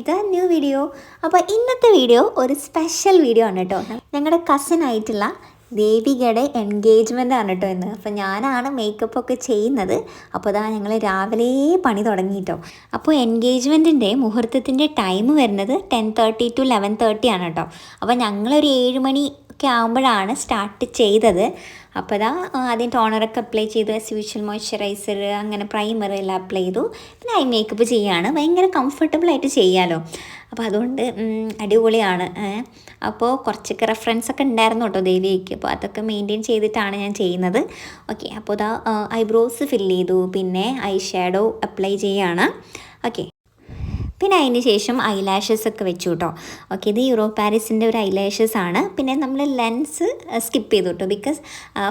With a new video. അപ്പോൾ ഇന്നത്തെ video ഒരു സ്പെഷ്യൽ വീഡിയോ ആണ് കേട്ടോ. ഞങ്ങളുടെ കസിൻ ആയിട്ടുള്ള ദേവികയുടെ എൻഗേജ്മെൻ്റ് ആണ് കേട്ടോ ഇന്ന്. അപ്പോൾ ഞാനാണ് മേക്കപ്പ് ഒക്കെ ചെയ്യുന്നത്. അപ്പോൾ അതാ ഞങ്ങൾ രാവിലെ പണി തുടങ്ങിയിട്ടോ. അപ്പോൾ എൻഗേജ്മെൻറ്റിൻ്റെ മുഹൂർത്തത്തിൻ്റെ ടൈം വരുന്നത് 10:30 to 11:30 ആണ് കേട്ടോ. അപ്പോൾ ഞങ്ങളൊരു 7 മണി ഒക്കെ ആകുമ്പോഴാണ് സ്റ്റാർട്ട് ചെയ്തത്. അപ്പോൾ അതാ ആദ്യം ടോണറൊക്കെ അപ്ലൈ ചെയ്തു, ആസ് യൂഷ്വൽ മോയ്സ്ചറൈസർ അങ്ങനെ പ്രൈമർ എല്ലാം അപ്ലൈ ചെയ്തു. പിന്നെ ഐ മേക്കപ്പ് ചെയ്യുകയാണ്. ഭയങ്കര കംഫർട്ടബിളായിട്ട് ചെയ്യാമല്ലോ. അപ്പോൾ അതുകൊണ്ട് അടിപൊളിയാണ്. അപ്പോൾ കുറച്ചൊക്കെ റെഫറൻസൊക്കെ ഉണ്ടായിരുന്നു കേട്ടോ ദേവിക്ക്. അപ്പോൾ അതൊക്കെ മെയിൻറ്റെയിൻ ചെയ്തിട്ടാണ് ഞാൻ ചെയ്യുന്നത്. ഓക്കെ, അപ്പോൾ ഇതാ ഐബ്രോസ് ഫില്ല് ചെയ്തു, പിന്നെ ഐ ഷാഡോ അപ്ലൈ ചെയ്യുകയാണ്. ഓക്കെ, പിന്നെ അതിന് ശേഷം ഐലാഷസ് ഒക്കെ വെച്ചു കേട്ടോ. ഓക്കെ, ഇത് യൂറോ പാരീസിൻ്റെ ഒരു ഐലാഷസ് ആണ്. പിന്നെ നമ്മൾ ലെൻസ് സ്കിപ്പ് ചെയ്തു കേട്ടോ, ബിക്കോസ്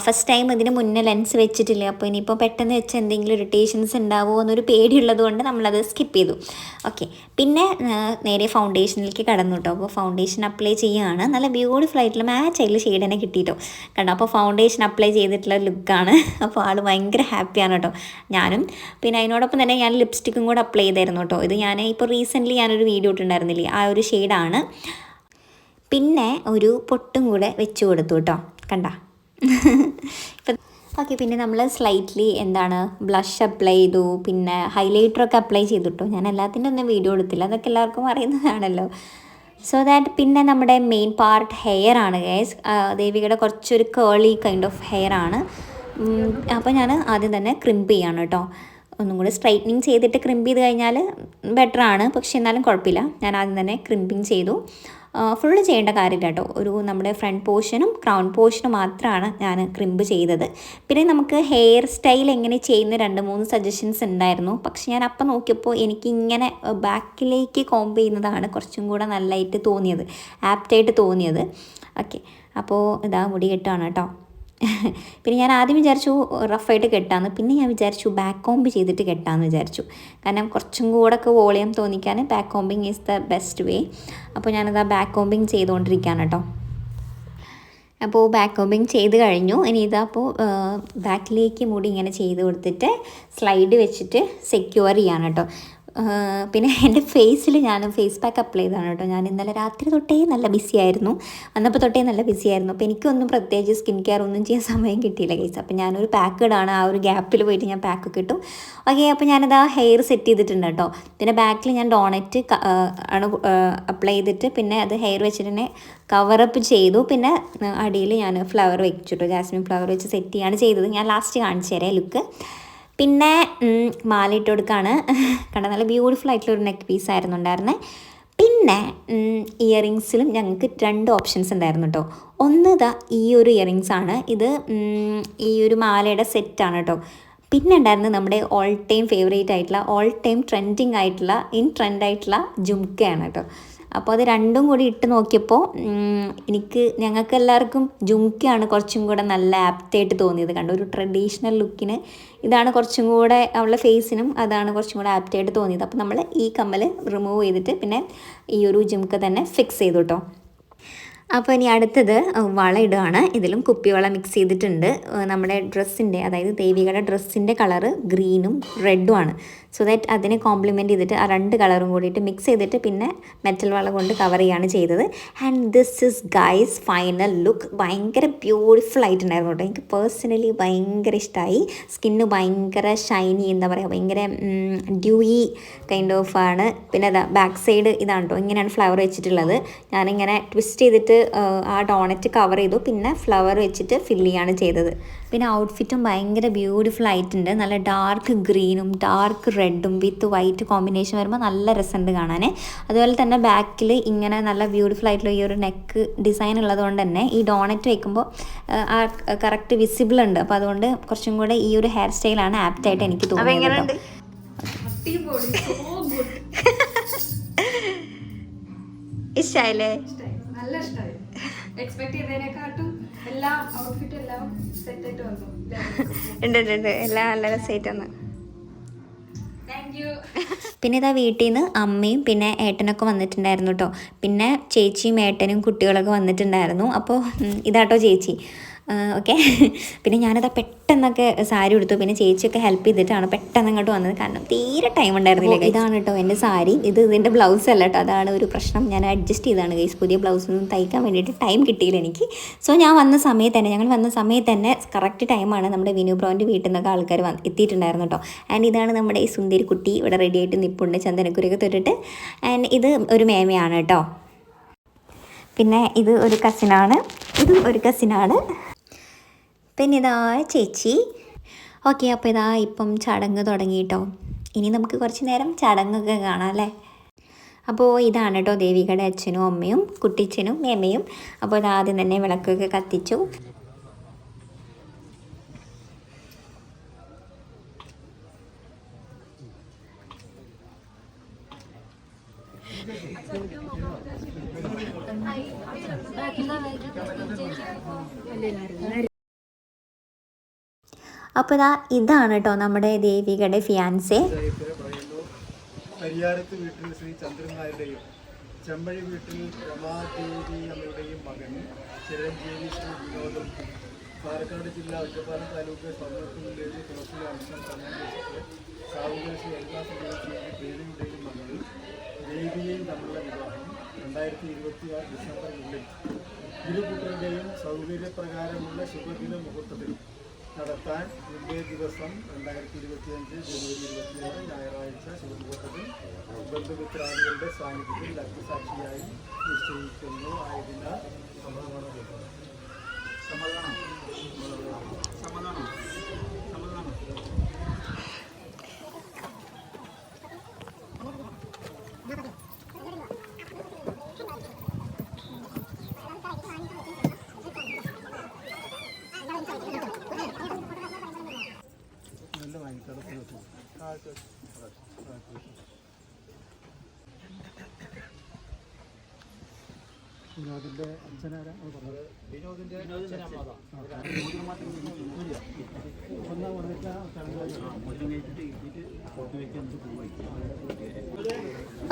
ഫസ്റ്റ് ടൈം ഇതിന് മുന്നേ ലെൻസ് വെച്ചിട്ടില്ല. അപ്പോൾ ഇനിയിപ്പോൾ പെട്ടെന്ന് വെച്ച് എന്തെങ്കിലും ഇറിറ്റേഷൻസ് ഉണ്ടാവുമോ എന്നൊരു പേടിയുള്ളത് കൊണ്ട് നമ്മളത് സ്കിപ്പ് ചെയ്തു. ഓക്കെ, പിന്നെ നേരെ ഫൗണ്ടേഷനിലേക്ക് കടന്നു കേട്ടോ. അപ്പോൾ ഫൗണ്ടേഷൻ അപ്ലൈ ചെയ്യുകയാണ്. നല്ല ബ്യൂട്ടിഫുൾ ആയിട്ടുള്ള മാച്ച് ആയിട്ടുള്ള ഷെയ്ഡ് തന്നെ കിട്ടിയിട്ടോ. കണ്ടോ, അപ്പോൾ ഫൗണ്ടേഷൻ അപ്ലൈ ചെയ്തിട്ടുള്ള ലുക്കാണ്. അപ്പോൾ ആൾ ഭയങ്കര ഹാപ്പിയാണ് കേട്ടോ, ഞാനും. പിന്നെ അതിനോടൊപ്പം തന്നെ ഞാൻ ലിപ്സ്റ്റിക്കും കൂടെ അപ്ലൈ ചെയ്തായിരുന്നു കേട്ടോ. ഇത് ഞാൻ ഇപ്പോൾ റീസെൻ്റ്ലി ഞാനൊരു വീഡിയോ ഇട്ടുണ്ടായിരുന്നില്ലേ, ആ ഒരു ഷെയ്ഡാണ്. പിന്നെ ഒരു പൊട്ടും കൂടെ വെച്ച് കൊടുത്തു കേട്ടോ, കണ്ട. ഇപ്പം ഓക്കെ, പിന്നെ നമ്മൾ സ്ലൈറ്റ്ലി ബ്ലഷ് അപ്ലൈ ചെയ്തു, പിന്നെ ഹൈലൈറ്ററൊക്കെ അപ്ലൈ ചെയ്തു കേട്ടോ. ഞാൻ എല്ലാത്തിൻ്റെ ഒന്നും വീഡിയോ എടുത്തില്ല, അതൊക്കെ എല്ലാവർക്കും അറിയുന്നതാണല്ലോ. സോ ദാറ്റ് പിന്നെ നമ്മുടെ മെയിൻ പാർട്ട് ഹെയർ ആണ് ഗൈസ്. ദേവികയുടെ കുറച്ചൊരു കേളി കൈൻഡ് ഓഫ് ഹെയർ ആണ്. അപ്പോൾ ഞാൻ ആദ്യം തന്നെ ക്രിംപ് ചെയ്യാണ് കേട്ടോ. ഒന്നും കൂടി സ്ട്രൈറ്റനിങ് ചെയ്തിട്ട് ക്രിംപ് ചെയ്ത് കഴിഞ്ഞാൽ ബെറ്ററാണ്, പക്ഷെ എന്നാലും കുഴപ്പമില്ല. ഞാൻ ആദ്യം തന്നെ ക്രിംപിങ് ചെയ്തു. ഫുള്ള് ചെയ്യേണ്ട കാര്യമില്ല കേട്ടോ. ഒരു നമ്മുടെ ഫ്രണ്ട് പോർഷനും ക്രൗൺ പോർഷനും മാത്രമാണ് ഞാൻ ക്രിംപ് ചെയ്തത്. പിന്നെ നമുക്ക് ഹെയർ സ്റ്റൈൽ എങ്ങനെ ചെയ്യുന്ന 2-3 സജഷൻസ് ഉണ്ടായിരുന്നു. പക്ഷെ ഞാൻ അപ്പം നോക്കിയപ്പോൾ എനിക്കിങ്ങനെ ബാക്കിലേക്ക് കോംബ് ചെയ്യുന്നതാണ് കുറച്ചും കൂടെ നല്ലതായിട്ട് തോന്നിയത്, ആപ്റ്റായിട്ട് തോന്നിയത്. ഓക്കെ, അപ്പോൾ ഇതാ മുടി കെട്ടാണ് കേട്ടോ. പിന്നെ ഞാൻ ആദ്യം വിചാരിച്ചു റഫായിട്ട് കെട്ടാമെന്ന്, പിന്നെ ഞാൻ വിചാരിച്ചു ബാക്ക് കോംബ് ചെയ്തിട്ട് കെട്ടാമെന്ന് വിചാരിച്ചു. കാരണം കുറച്ചും കൂടെ ഒക്കെ വോളിയം തോന്നിക്കാൻ back combing is the best way. അപ്പോൾ ഞാനത് ബാക്ക് കോമ്പിങ് ചെയ്തുകൊണ്ടിരിക്കുകയാണ് കേട്ടോ. അപ്പോൾ ബാക്ക് കോമ്പിങ് ചെയ്ത് കഴിഞ്ഞു. ഇനി ഇതപ്പോൾ ബാക്കിലേക്ക് മുടി ഇങ്ങനെ ചെയ്ത് കൊടുത്തിട്ട് സ്ലൈഡ് വെച്ചിട്ട് സെക്യൂർ ചെയ്യാണ് കേട്ടോ. പിന്നെ എൻ്റെ ഫേസിൽ ഞാൻ ഫേസ് പാക്ക് അപ്ലൈ ചെയ്താണ് കേട്ടോ. ഞാൻ ഇന്നലെ രാത്രി തൊട്ടേ നല്ല ബിസി ആയിരുന്നു, വന്നപ്പോൾ തൊട്ടേ നല്ല ബിസി ആയിരുന്നു. അപ്പോൾ എനിക്കൊന്നും പ്രത്യേകിച്ച് സ്കിൻ കെയർ ഒന്നും ചെയ്യാൻ സമയം കിട്ടിയില്ല ഗൈസ്. അപ്പോൾ ഞാനൊരു പാക്ക് ഇടാണ്, ആ ഒരു ഗ്യാപ്പിൽ പോയിട്ട് ഞാൻ പാക്കൊക്കെ ഇട്ടു. ഓക്കെ, അപ്പോൾ ഞാനത് ആ ഹെയർ സെറ്റ് ചെയ്തിട്ടുണ്ട് കേട്ടോ. പിന്നെ ബാക്കിൽ ഞാൻ ഡോണറ്റ് ആണ് അപ്ലൈ ചെയ്തിട്ട് പിന്നെ അത് ഹെയർ വെച്ചിട്ട് തന്നെ കവറപ്പ് ചെയ്തു. പിന്നെ അടിയിൽ ഞാൻ ഫ്ലവർ വെച്ചിട്ടു, ജാസ്മിൻ ഫ്ലവർ വെച്ച് സെറ്റ് ചെയ്യാണ് ചെയ്തത്. ഞാൻ ലാസ്റ്റ് കാണിച്ചു തരാം ലുക്ക്. പിന്നെ മാല ഇട്ട് കൊടുക്കുകയാണ്. കണ്ട, നല്ല ബ്യൂട്ടിഫുൾ ആയിട്ടുള്ളൊരു നെക്ക് പീസ് ആയിരുന്നു ഉണ്ടായിരുന്നത്. പിന്നെ ഇയറിങ്സിലും ഞങ്ങൾക്ക് 2 ഓപ്ഷൻസ് ഉണ്ടായിരുന്നു കേട്ടോ. ഒന്ന് ഇതാ ഈ ഒരു ഇയറിങ്സ് ആണ്, ഇത് ഈ ഒരു മാലയുടെ സെറ്റാണ് കേട്ടോ. പിന്നെ ഉണ്ടായിരുന്നത് നമ്മുടെ ഓൾ ടൈം ഫേവറേറ്റ് ആയിട്ടുള്ള, ഓൾ ടൈം ട്രെൻഡിങ് ആയിട്ടുള്ള, ട്രെൻഡായിട്ടുള്ള ജുംക്കയാണ് കേട്ടോ. അപ്പോൾ അത് രണ്ടും കൂടി ഇട്ട് നോക്കിയപ്പോൾ ഞങ്ങൾക്ക് എല്ലാവർക്കും ജുംക്കയാണ് കുറച്ചും കൂടെ നല്ല ആപ്റ്റായിട്ട് തോന്നിയത്. കണ്ടോ, ഒരു ട്രഡീഷണൽ ലുക്കിന് ഇതാണ് കുറച്ചും കൂടെ അവളുടെ ഫേസിനും അതാണ് കുറച്ചും കൂടെ ആപ്റ്റായിട്ട് തോന്നിയത്. അപ്പോൾ നമ്മൾ ഈ കമ്മൽ റിമൂവ് ചെയ്തിട്ട് പിന്നെ ഈ ഒരു ജുംക്ക തന്നെ ഫിക്സ് ചെയ്തു കേട്ടോ. അപ്പോൾ ഇനി അടുത്തത് വള ഇടുകയാണ്. ഇതിലും കുപ്പിവള മിക്സ് ചെയ്തിട്ടുണ്ട്. നമ്മുടെ ഡ്രസ്സിൻ്റെ, അതായത് ദേവികയുടെ ഡ്രസ്സിൻ്റെ കളറ് ഗ്രീനും റെഡും ആണ്. സോ ദാറ്റ് അതിനെ കോംപ്ലിമെൻറ്റ് ചെയ്തിട്ട് ആ 2 കളറും കൂടിയിട്ട് മിക്സ് ചെയ്തിട്ട് പിന്നെ മെറ്റൽ വള കൊണ്ട് കവർ ചെയ്യുകയാണ് ചെയ്തത്. And this is guys final look. ഭയങ്കര ബ്യൂട്ടിഫുൾ ആയിട്ടുണ്ടായിരുന്നു കേട്ടോ. എനിക്ക് പേഴ്സണലി ഭയങ്കര ഇഷ്ടമായി. സ്കിന്ന് ഭയങ്കര ഷൈനി, എന്താ പറയുക, ഭയങ്കര ഡ്യൂയി കൈൻഡ് ഓഫ് ആണ്. പിന്നെ അതാ ബാക്ക് സൈഡ് ഇതാണ് കേട്ടോ, ഇങ്ങനെയാണ് ഫ്ലവർ വെച്ചിട്ടുള്ളത്. ഞാനിങ്ങനെ ട്വിസ്റ്റ് ചെയ്തിട്ട് ആ ഡോണറ്റ് കവർ ചെയ്തു, പിന്നെ ഫ്ലവർ വെച്ചിട്ട് ഫില്ല് ചെയ്യാണ് ചെയ്തത്. പിന്നെ ഔട്ട്ഫിറ്റും ഭയങ്കര ബ്യൂട്ടിഫുൾ ആയിട്ടുണ്ട്. നല്ല ഡാർക്ക് ഗ്രീനും ഡാർക്ക് റെഡും വിത്ത് വൈറ്റ് കോമ്പിനേഷൻ വരുമ്പോൾ നല്ല രസമുണ്ട് കാണാൻ. അതുപോലെ തന്നെ ബാക്കിൽ ഇങ്ങനെ നല്ല ബ്യൂട്ടിഫുൾ ആയിട്ടുള്ള ഈ ഒരു നെക്ക് ഡിസൈൻ ഉള്ളതുകൊണ്ട് തന്നെ ഈ ഡോണറ്റ് വയ്ക്കുമ്പോൾ ആ കറക്റ്റ് വിസിബിൾ ഉണ്ട്. അപ്പോൾ അതുകൊണ്ട് കുറച്ചും കൂടെ ഈ ഒരു ഹെയർ സ്റ്റൈലാണ് ആപ്റ്റായിട്ട് എനിക്ക് തോന്നുന്നത്. ഇഷ്ടമായില്ലേ? നല്ല ഇഷ്ടമായി. എക്സ്പെക്ട് ചെയ്തതിനെക്കാട്ടും എല്ലാം ഔട്ട്ഫിറ്റ് എല്ലാം സെറ്റ് ആയിട്ട് വന്നു. ഉണ്ട്, എല്ലാം നല്ല രസമായിട്ട് വന്നു. Thank you. പിന്നെ ഇതാ വീട്ടിൽ നിന്ന് അമ്മയും പിന്നെ ഏട്ടനൊക്കെ വന്നിട്ടുണ്ടായിരുന്നു കേട്ടോ. പിന്നെ ചേച്ചിയും ഏട്ടനും കുട്ടികളൊക്കെ വന്നിട്ടുണ്ടായിരുന്നു. അപ്പോൾ ഇതാട്ടോ ചേച്ചി. ഓക്കെ. പിന്നെ ഞാനത് പെട്ടെന്നൊക്കെ സാരി എടുത്തു. പിന്നെ ചേച്ചിയൊക്കെ ഹെൽപ്പ് ചെയ്തിട്ടാണ് പെട്ടെന്ന് അങ്ങോട്ട് വന്നത്, കാരണം തീരെ ടൈം ഉണ്ടായിരുന്നില്ല. ഇതാണ് കേട്ടോ എൻ്റെ സാരി. ഇതിൻ്റെ ബ്ലൗസ് അല്ല കേട്ടോ, അതാണ് ഒരു പ്രശ്നം. ഞാൻ അഡ്ജസ്റ്റ് ചെയ്താണ് ഗൈസ്. പുതിയ ബ്ലൗസൊന്നും തയ്ക്കാൻ വേണ്ടിയിട്ട് ടൈം കിട്ടിയില്ല എനിക്ക്. സോ ഞങ്ങൾ വന്ന സമയത്ത് തന്നെ കറക്റ്റ് ടൈമാണ് നമ്മുടെ വിനു ബ്രോൻ്റെ വീട്ടിൽ നിന്നൊക്കെ ആൾക്കാർ എത്തിയിട്ടുണ്ടായിരുന്നു കേട്ടോ. ആൻഡ് ഇതാണ് നമ്മുടെ ഈ സുന്ദരി കുട്ടി ഇവിടെ റെഡി ആയിട്ട് നിൽപ്പുണ്ട്, ചന്ദനക്കുരയൊക്കെ തൊട്ടിട്ട്. ആൻഡ് ഇത് ഒരു മേമയാണ് കേട്ടോ. പിന്നെ ഇത് ഒരു കസിനാണ്, ഇതും ഒരു കസിനാണ്. പിന്നെ ഇതാ ചേച്ചി. ഓക്കെ, അപ്പോൾ ഇതാ ഇപ്പം ചടങ്ങ് തുടങ്ങി കേട്ടോ. ഇനി നമുക്ക് കുറച്ച് നേരം ചടങ്ങൊക്കെ കാണാം അല്ലേ. അപ്പോൾ ഇതാണ് കേട്ടോ ദേവികയുടെ അച്ഛനും അമ്മയും കുട്ടിച്ചനും മേമയും. അപ്പോൾ ഇത് ആദ്യം തന്നെ വിളക്കൊക്കെ കത്തിച്ചു. അപ്പോൾ ഇതാണ് കേട്ടോ നമ്മുടെ ദേവികയുടെ ഫിയാൻസേ. പരിയാരത്ത് വീട്ടിൽ ശ്രീ ചന്ദ്രൻ നായരുടെയും ചെമ്പഴി വീട്ടിൽ രമാദേവി അമ്മയുടെയും മകൻ ചിരഞ്ജീവി ശ്രീ വിനോദം, പാലക്കാട് ജില്ല ഒറ്റപ്പാലം താലൂക്ക് സ്വർണ്ണത്തുള്ളിലേക്ക് തുളസി അംശം കണ്ണൂർ സാവുകൽ ശ്രീ എല്ലാ ദേവിയുടെയും മകൾ ദേവിയെയും തമ്മിലുള്ള വിവാഹം 2026 ഡിസംബറിനുള്ളിൽ ഇരുകൂട്ടരുടെയും സൗകര്യപ്രകാരമുള്ള ശുഭദിന മുഹൂർത്തത്തിൽ നടത്താൻ ഇന്നേ ദിവസം 2025 ജനുവരി 26 ഞായറാഴ്ച ശുഭമുഹൂർത്തത്തിൽ ബന്ധുമിത്രാദികളുടെ സാന്നിധ്യത്തിൽ രക്തസാക്ഷിയായി നിശ്ചയിക്കുന്നു. ആയതിനാൽ വിനോദിന്റെ അച്ഛനാരാ പറഞ്ഞത്?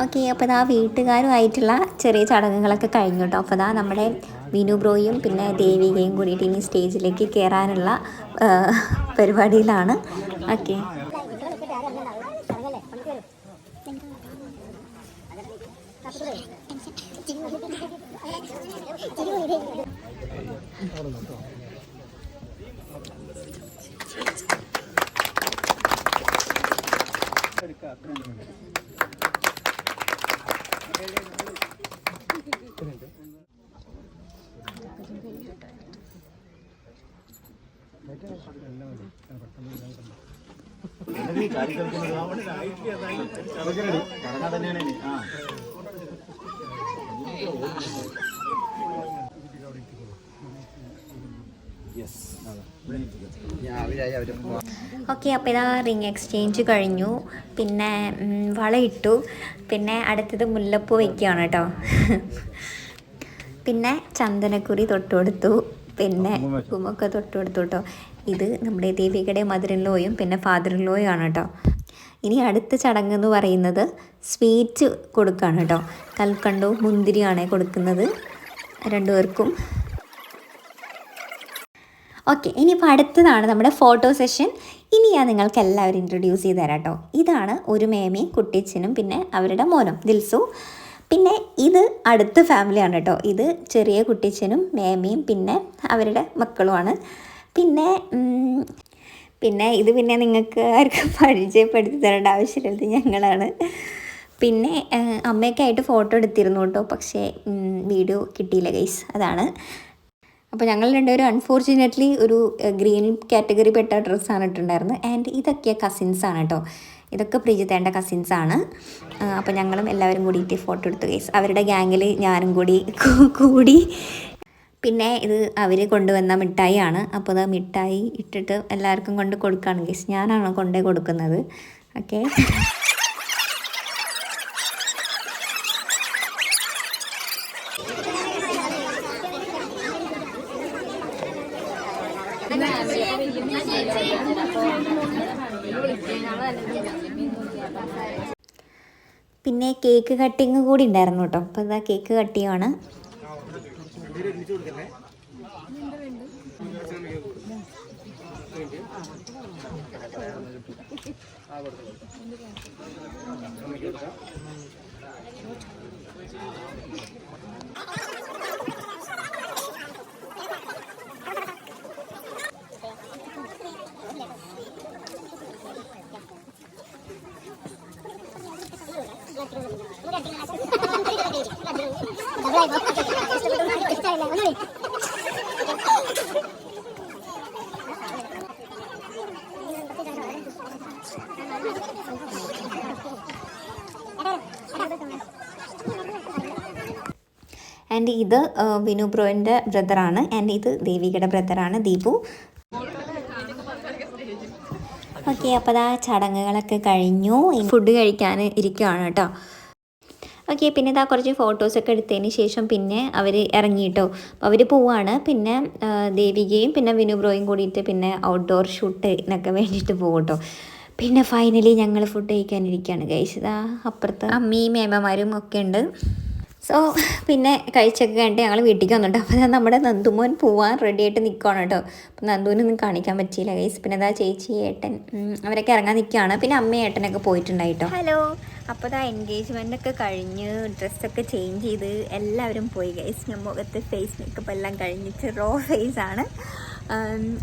ഓക്കെ, അപ്പോൾ വീട്ടുകാരുമായിട്ടുള്ള ചെറിയ ചടങ്ങുകളൊക്കെ കഴിഞ്ഞു കേട്ടോ. അപ്പോൾ നമ്മുടെ വിനു ബ്രോയും പിന്നെ ദേവികയും കൂടിയിട്ട് ഇനി സ്റ്റേജിലേക്ക് കയറാനുള്ള പരിപാടിയിലാണ്. ഓക്കെ. ഓക്കെ, അപ്പോൾ റിംഗ് എക്സ്ചേഞ്ച് കഴിഞ്ഞു. പിന്നെ വളയിട്ടു. പിന്നെ അടുത്തത് മുല്ലപ്പൂ വയ്ക്കുകയാണ് കേട്ടോ. പിന്നെ ചന്ദനക്കുറി തൊട്ടുകൊടുത്തു. പിന്നെ കുമൊക്കെ തൊട്ടുകൊടുത്തു കേട്ടോ. ഇത് നമ്മുടെ ദേവികയുടെ മദർ ഇൻ ലോയും പിന്നെ ഫാദർ ഇൻ ലോയും ആണ് കേട്ടോ. ഇനി അടുത്ത ചടങ്ങ് എന്ന് പറയുന്നത് സ്വീറ്റ് കൊടുക്കുകയാണ് കേട്ടോ. കൽക്കണ്ടവും മുന്തിരിയാണ് കൊടുക്കുന്നത് രണ്ടുപേർക്കും. ഓക്കെ, ഇനിയിപ്പോൾ അടുത്തതാണ് നമ്മുടെ ഫോട്ടോ സെഷൻ. ഇനി ഞാൻ നിങ്ങൾക്ക് എല്ലാവരും ഇൻട്രൊഡ്യൂസ് ചെയ്ത് തരാം കേട്ടോ. ഇതാണ് ഒരു മേമയും കുട്ടിച്ചനും പിന്നെ അവരുടെ മോനും ദിൽസു. പിന്നെ ഇത് അടുത്ത ഫാമിലിയാണ് കേട്ടോ. ഇത് ചെറിയ കുട്ടിച്ചനും മേമയും പിന്നെ അവരുടെ മക്കളുമാണ്. പിന്നെ ഇത് നിങ്ങൾക്ക് ആർക്കും പരിചയപ്പെടുത്തി തരേണ്ട ആവശ്യമില്ല, ഞങ്ങളാണ്. പിന്നെ അമ്മയൊക്കെ ആയിട്ട് ഫോട്ടോ എടുത്തിരുന്നു കേട്ടോ, പക്ഷേ വീഡിയോ കിട്ടിയില്ല ഗൈസ്, അതാണ്. അപ്പോൾ ഞങ്ങൾ രണ്ടുപേരും അൺഫോർച്ചുനേറ്റ്ലി ഒരു ഗ്രീൻ കാറ്റഗറി പെട്ട ഡ്രസ്സാണ് ഇട്ടുണ്ടായിരുന്നത്. ആൻഡ് ഇതൊക്കെ കസിൻസാണ് കേട്ടോ. ഇതൊക്കെ പ്രിജിത്തേൻ്റെ കസിൻസാണ്. അപ്പോൾ ഞങ്ങളും എല്ലാവരും കൂടിയിട്ട് ഫോട്ടോ എടുത്തു ഗൈസ്. അവരുടെ ഗ്യാങ്ങിൽ ഞാനും കൂടി. പിന്നെ ഇത് അവർ കൊണ്ടുവന്ന മിഠായിയാണ്. അപ്പോൾ അത് മിഠായി ഇട്ടിട്ട് എല്ലാവർക്കും കൊണ്ട് കൊടുക്കുകയാണ് ഗൈസ്. ഞാനാണ് കൊണ്ടേ കൊടുക്കുന്നത്. ഓക്കെ. പിന്നെ കേക്ക് കട്ടിങ് കൂടി ഉണ്ടായിരുന്നു കേട്ടോ. അപ്പോൾ കേക്ക് കട്ട് ചെയ്യുവാണ്. ആൻഡ് ഇത് വിനു ബ്രോയിൻ്റെ ബ്രദറാണ്. ആൻഡ് ഇത് ദേവികയുടെ ബ്രദറാണ് ദീപു. ഓക്കെ, അപ്പോൾ അതാ ചടങ്ങുകളൊക്കെ കഴിഞ്ഞു. ഫുഡ് കഴിക്കാൻ ഇരിക്കുകയാണ് കേട്ടോ. ഓക്കെ, പിന്നെ ഇതാ കുറച്ച് ഫോട്ടോസൊക്കെ എടുത്തതിന് ശേഷം പിന്നെ അവർ ഇറങ്ങി കേട്ടോ. അപ്പോൾ അവർ പോവാണ്. പിന്നെ ദേവികയും പിന്നെ വിനു ബ്രോയും കൂടിയിട്ട് പിന്നെ ഔട്ട്ഡോർ ഷൂട്ടിനൊക്കെ വേണ്ടിയിട്ട് പോകും കേട്ടോ. പിന്നെ ഫൈനലി ഞങ്ങൾ ഫുഡ് കഴിക്കാനിരിക്കുകയാണ് ഗൈസ്. ഇതാ അപ്പുറത്ത് അമ്മയും മേമ്മമാരും ഒക്കെ ഉണ്ട്. സോ പിന്നെ കഴിച്ചൊക്കെ കഴിഞ്ഞിട്ട് ഞങ്ങൾ വീട്ടിലേക്ക് വന്നിട്ട് അപ്പോൾ നമ്മുടെ നന്ദുമോൻ പോവാൻ റെഡി ആയിട്ട് നിൽക്കുകയാണ് കേട്ടോ. അപ്പോൾ നന്ദുവിനൊന്നും കാണിക്കാൻ പറ്റിയില്ല ഗൈസ്. പിന്നെ അതാ ചേച്ചി ഏട്ടൻ അവരൊക്കെ ഇറങ്ങാൻ നിൽക്കുകയാണ്. പിന്നെ അമ്മയും ഏട്ടനൊക്കെ പോയിട്ടുണ്ടായിട്ടോ. ഹലോ, അപ്പോൾ അതാ എൻഗേജ്മെൻ്റൊക്കെ കഴിഞ്ഞ് ഡ്രസ്സൊക്കെ ചേഞ്ച് ചെയ്ത് എല്ലാവരും പോയി ഗൈസ്. ഞാൻ മുഖത്ത് ഫേസ് മേക്കപ്പ് എല്ലാം കഴിഞ്ഞിട്ട് റോ ഫേസാണ്.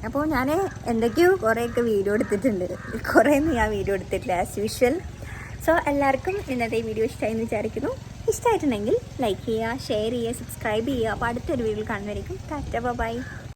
അപ്പോൾ ഞാൻ എന്തൊക്കെയോ കുറേയൊക്കെ വീഡിയോ എടുത്തിട്ടുണ്ട്. കുറേയൊന്നും ഞാൻ വീഡിയോ എടുത്തിട്ടില്ല ആസ് യൂഷ്വൽ. സോ എല്ലാവർക്കും ഇന്നത്തെ വീഡിയോ ഇഷ്ടമായി എന്ന് വിചാരിക്കുന്നു. ഇഷ്ടമായിട്ടുണ്ടെങ്കിൽ ലൈക്ക് ചെയ്യുക, ഷെയർ ചെയ്യുക, സബ്സ്ക്രൈബ് ചെയ്യുക. അപ്പോൾ അടുത്തൊരു വീഡിയോയിൽ കാണുന്നതായിരിക്കും. ടാറ്റ, ബൈ.